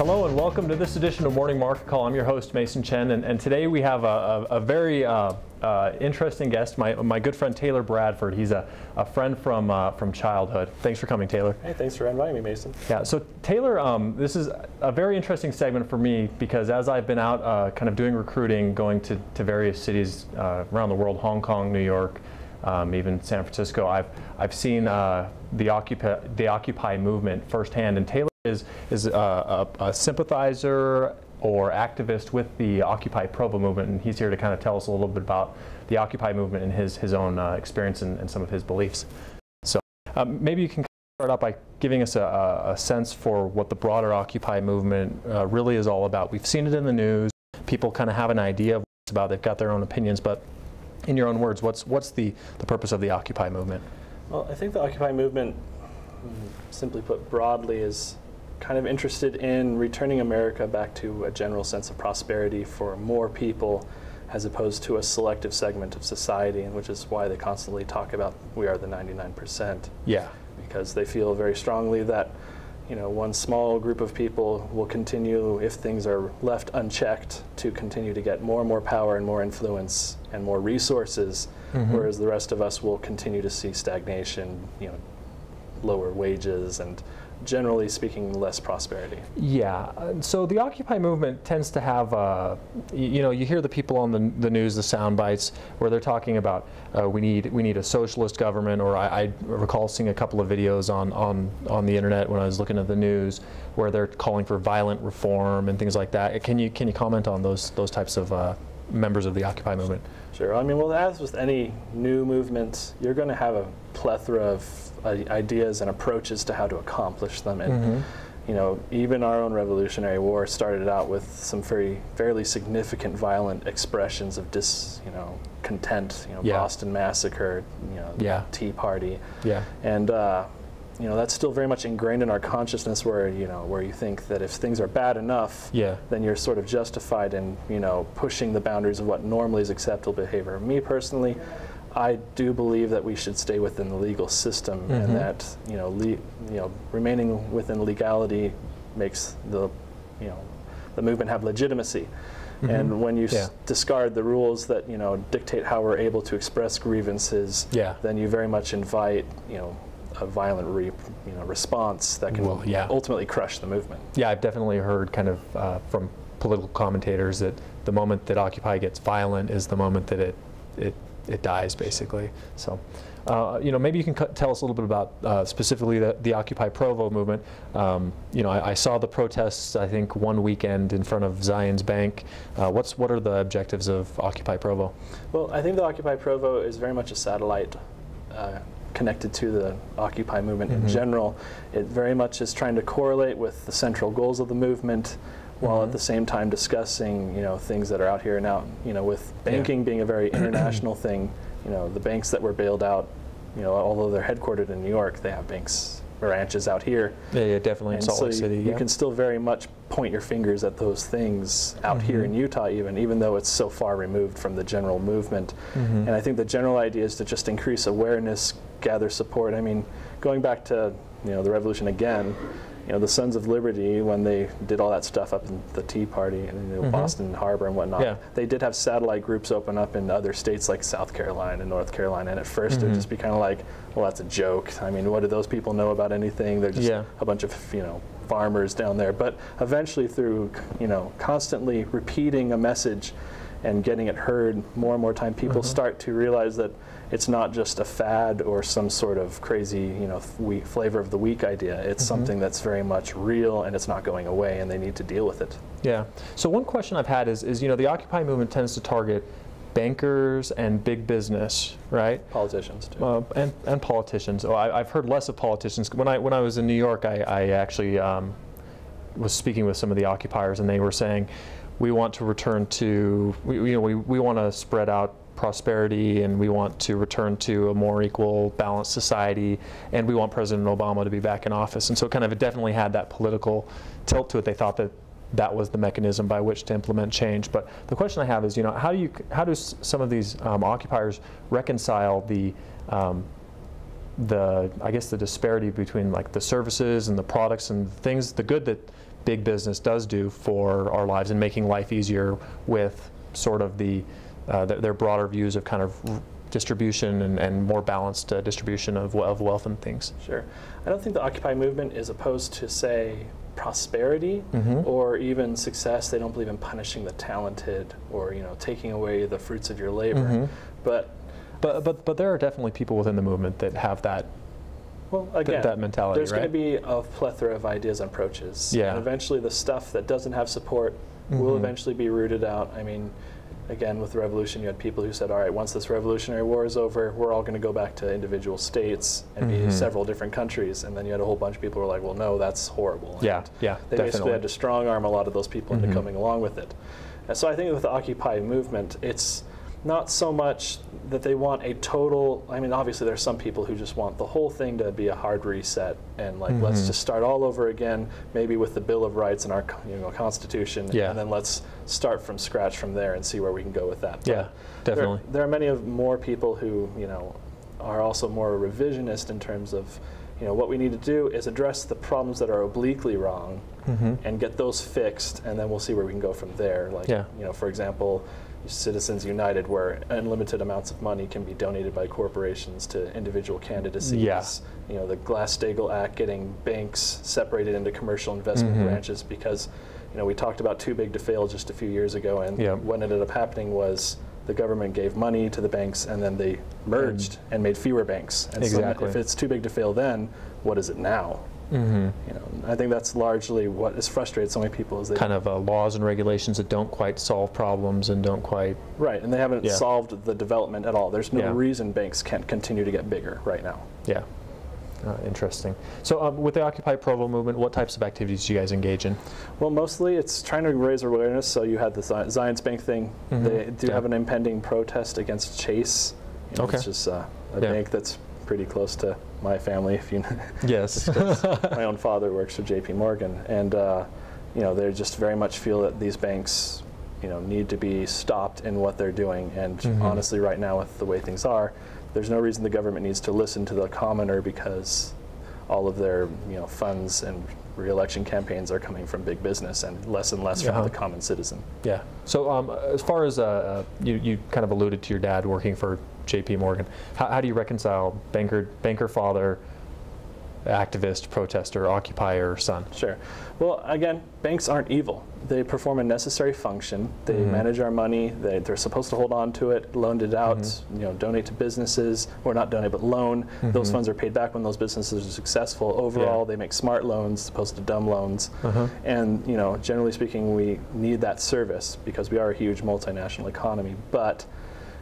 Hello and welcome to this edition of Morning Market Call. I'm your host, Mason Chen, and today we have a very interesting guest, my good friend Taylor Bradford. He's a friend from childhood. Thanks for coming, Taylor. Hey, thanks for inviting me, Mason. Yeah, so Taylor, this is a very interesting segment for me because as I've been out kind of doing recruiting, going to various cities around the world, Hong Kong, New York, even San Francisco, I've seen the Occupy movement firsthand, and Taylor is a sympathizer or activist with the Occupy Provo movement, and he's here to kind of tell us a little bit about the Occupy movement and his own experience and some of his beliefs. So maybe you can start out by giving us a sense for what the broader Occupy movement really is all about. We've seen it in the news. People kind of have an idea of what it's about. They've got their own opinions, but in your own words, what's the purpose of the Occupy movement? Well, I think the Occupy movement, simply put broadly, is kind of interested in returning America back to a general sense of prosperity for more people as opposed to a selective segment of society, and which is why they constantly talk about we are the 99%. Yeah. Because they feel very strongly that, you know, one small group of people will continue, if things are left unchecked, to continue to get more and more power and more influence and more resources, whereas the rest of us will continue to see stagnation, you know, lower wages, and generally speaking, less prosperity. Yeah, so the Occupy movement tends to have, you know, you hear the people on the news, the sound bites, where they're talking about we need a socialist government, or I recall seeing a couple of videos on the internet when I was looking at the news where they're calling for violent reform and things like that. Can you comment on those types of members of the Occupy movement? Sure. I mean, well, as with any new movement, you're going to have a plethora of ideas and approaches to how to accomplish them. And you know, even our own Revolutionary War started out with some fairly significant violent expressions of content. You know, Boston Massacre, you know, Tea Party. Yeah. And you know, that's still very much ingrained in our consciousness, where you think that if things are bad enough, then you're sort of justified in, you know, pushing the boundaries of what normally is acceptable behavior. Me personally, I do believe that we should stay within the legal system, and that remaining within legality makes the movement have legitimacy. And when you discard the rules that dictate how we're able to express grievances, then you very much invite a violent response that can ultimately crush the movement. Yeah, I've definitely heard kind of from political commentators that the moment that Occupy gets violent is the moment that it dies, basically. So, you know, maybe you can tell us a little bit about specifically the Occupy Provo movement. You know, I saw the protests, I think, one weekend in front of Zions Bank. What are the objectives of Occupy Provo? Well, I think the Occupy Provo is very much a satellite connected to the Occupy movement in general. It very much is trying to correlate with the central goals of the movement, while at the same time discussing, things that are out here now, with banking being a very international thing. The banks that were bailed out, although they're headquartered in New York, they have banks branches out here. Yeah, definitely in Salt Lake City. You can still very much point your fingers at those things out here in Utah, even though it's so far removed from the general movement. And I think the general idea is to just increase awareness, gather support. I mean, going back to the revolution again, the Sons of Liberty, when they did all that stuff up in the Tea Party and Boston Harbor and whatnot, they did have satellite groups open up in other states like South Carolina and North Carolina, and at first it would just be kind of like, well, that's a joke. I mean, what do those people know about anything? They're just a bunch of farmers down there. But eventually, through constantly repeating a message and getting it heard more and more time, people start to realize that it's not just a fad or some sort of crazy, flavor of the week idea. It's something that's very much real, and it's not going away, and they need to deal with it. Yeah. So one question I've had is the Occupy movement tends to target bankers and big business, right? Politicians too. And politicians. Oh, I've heard less of politicians. When I was in New York, I actually was speaking with some of the occupiers, and they were saying, we want to return to, we want to spread out prosperity, and we want to return to a more equal, balanced society, and we want President Obama to be back in office. And so it definitely had that political tilt to it. They thought that was the mechanism by which to implement change. But the question I have is, how do some of these occupiers reconcile I guess the disparity between like the services and the products and things, the good that big business does do for our lives and making life easier with sort of their broader views of kind of distribution and more balanced distribution of wealth and things. Sure. I don't think the Occupy movement is opposed to, say, prosperity or even success. They don't believe in punishing the talented or, you know, taking away the fruits of your labor. But there are definitely people within the movement that have that. Well, again, that mentality, there's right? going to be a plethora of ideas and approaches. Yeah. And eventually the stuff that doesn't have support will eventually be rooted out. I mean, again, with the revolution, you had people who said, all right, once this Revolutionary War is over, we're all going to go back to individual states and be several different countries. And then you had a whole bunch of people who were like, well, no, that's horrible. Yeah, and yeah, they basically had to strong-arm a lot of those people into coming along with it. And so I think with the Occupy movement, it's not so much that they want a total, I mean, obviously there's some people who just want the whole thing to be a hard reset and like, let's just start all over again, maybe with the Bill of Rights and our Constitution, and then let's start from scratch from there and see where we can go with that. Yeah, definitely. There are many more people who, you know, are also more revisionist in terms of, you know, what we need to do is address the problems that are obliquely wrong and get those fixed, and then we'll see where we can go from there. Like, you know, for example, Citizens United, where unlimited amounts of money can be donated by corporations to individual candidacies. You know, the Glass-Steagall Act, getting banks separated into commercial investment branches, because, you know, we talked about too big to fail just a few years ago, and what ended up happening was the government gave money to the banks, and then they merged and made fewer banks. And so if it's too big to fail then, what is it now? You know, I think that's largely what has frustrated so many people. Is they kind of laws and regulations that don't quite solve problems and don't quite and they haven't solved the development at all. There's no reason banks can't continue to get bigger right now. Yeah, interesting. So with the Occupy Provo movement, what types of activities do you guys engage in? Well, mostly it's trying to raise awareness. So you had the Zions Bank thing. They do have an impending protest against Chase. You know, it's just a bank that's pretty close to my family, if you know. Yes. My own father works for JP Morgan, and you know, they just very much feel that these banks, you know, need to be stopped in what they're doing. And honestly, right now, with the way things are, there's no reason the government needs to listen to the commoner, because all of their, you know, funds and re-election campaigns are coming from big business and less from the common citizen. Yeah. So as far as you kind of alluded to your dad working for JP Morgan, how do you reconcile banker father, activist, protester, occupier, son? Sure. Well, again, banks aren't evil. They perform a necessary function. They manage our money. They're supposed to hold on to it, loan it out, you know, donate to businesses, or not donate, but loan. Those funds are paid back when those businesses are successful. Overall, they make smart loans as opposed to dumb loans. And, you know, generally speaking, we need that service because we are a huge multinational economy. But,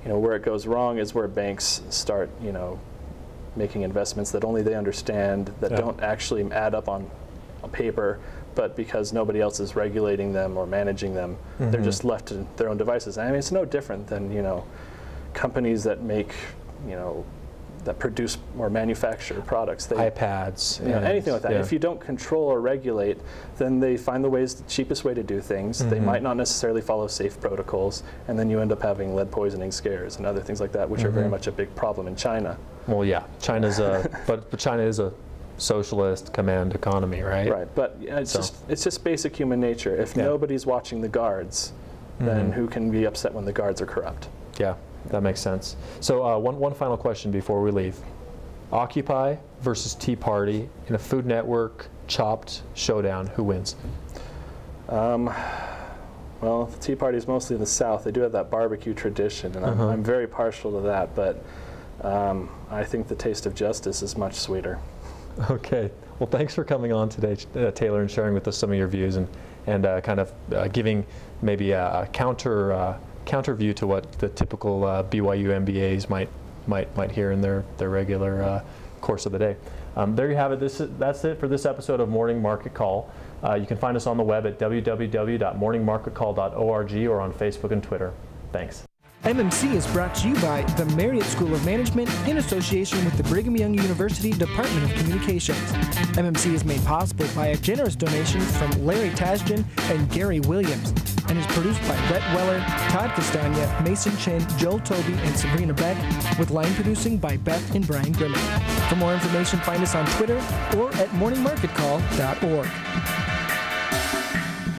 you know, where it goes wrong is where banks start, you know, making investments that only they understand, that don't actually add up on paper, but because nobody else is regulating them or managing them, they're just left to their own devices. I mean, it's no different than, you know, companies that make, you know, that produce or manufacture products. iPads. You know, anything like that. If you don't control or regulate, then they find the cheapest way to do things. They might not necessarily follow safe protocols, and then you end up having lead poisoning scares and other things like that, which are very much a big problem in China. Well, yeah, China's but China is a socialist command economy, right? Right, but it's just basic human nature. If nobody's watching the guards, then who can be upset when the guards are corrupt? Yeah, that makes sense. So one final question before we leave. Occupy versus Tea Party in a Food Network chopped showdown, who wins? Well, the Tea Party is mostly in the South. They do have that barbecue tradition, and I'm very partial to that, but I think the taste of justice is much sweeter. Okay. Well, thanks for coming on today, Taylor, and sharing with us some of your views and kind of giving maybe a counter view to what the typical BYU MBAs might hear in their regular course of the day. There you have it. That's it for this episode of Morning Market Call. You can find us on the web at www.morningmarketcall.org or on Facebook and Twitter. Thanks. MMC is brought to you by the Marriott School of Management in association with the Brigham Young University Department of Communications. MMC is made possible by a generous donation from Larry Tasjan and Gary Williams, and is produced by Rhett Weller, Todd Castagna, Mason Chin, Joel Toby, and Sabrina Beck, with line producing by Beth and Brian Grimmick. For more information, find us on Twitter or at morningmarketcall.org.